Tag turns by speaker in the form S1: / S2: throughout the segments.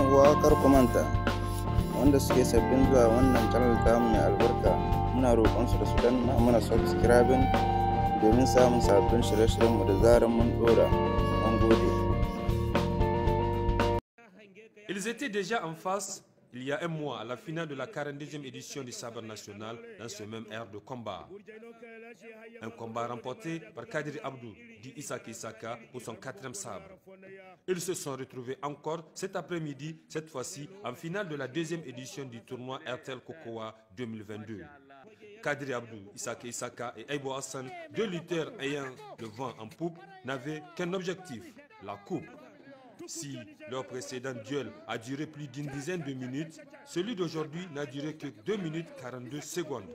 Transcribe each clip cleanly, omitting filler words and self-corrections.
S1: uwa kar ku manta wanda suke sabbin zuwa wannan channel ta mai albarka muna roƙon su da su danna mana subscribing domin samun sabbin shirye-shiryenmu da zarar mun dora. Mun gode.
S2: Ils étaient déjà en face il y a un mois à la finale de la 42e édition du sabre national dans ce même aire de combat. Un combat remporté par Kadri Abdou dit Isaka Isaka pour son 4e sabre. Ils se sont retrouvés encore cet après-midi, cette fois-ci en finale de la 2e édition du tournoi RTL Kokowa 2022. Kadri Abdou, Isaka Isaka et Aibo Hassan, deux lutteurs ayant le vent en poupe, n'avaient qu'un objectif, la coupe. Si leur précédent duel a duré plus d'une dizaine de minutes, celui d'aujourd'hui n'a duré que 2 minutes 42 secondes.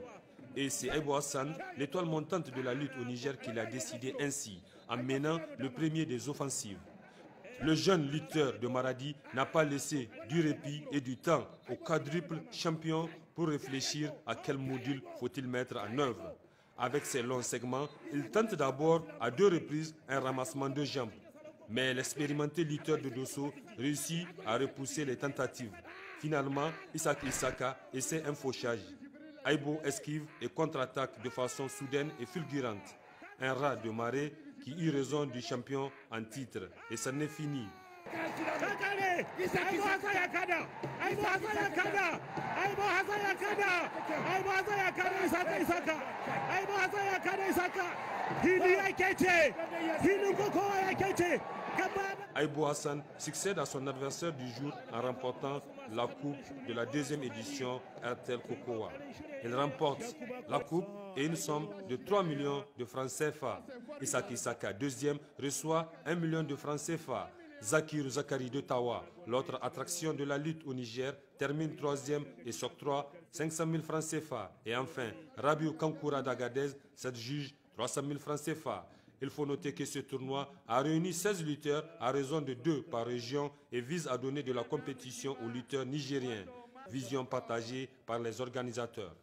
S2: Et c'est Aibo Hassan, l'étoile montante de la lutte au Niger, qui l'a décidé ainsi, en menant le premier des offensives. Le jeune lutteur de Maradi n'a pas laissé du répit et du temps au quadruple champion pour réfléchir à quel module faut-il mettre en œuvre. Avec ses longs segments, il tente d'abord à 2 reprises un ramassement de jambes. Mais l'expérimenté lutteur de Dosso réussit à repousser les tentatives. Finalement, Isaka Isaka essaie un fauchage. Aibo esquive et contre-attaque de façon soudaine et fulgurante. Un rat de marée qui eut raison du champion en titre. Et ça n'est fini. Aibo Hassan succède à son adversaire du jour en remportant la coupe de la 2e édition RTL Kokowa. Il remporte la coupe et une somme de 3 millions de francs CFA. Isaka Isaka, deuxième, reçoit 1 million de francs CFA. Zakir Zakari de Tawa, l'autre attraction de la lutte au Niger, termine 3e et s'octroie 500 000 francs CFA. Et enfin, Rabiou Kankoura d'Agadez s'adjuge 300 000 francs CFA. Il faut noter que ce tournoi a réuni 16 lutteurs à raison de 2 par région et vise à donner de la compétition aux lutteurs nigériens. Vision partagée par les organisateurs.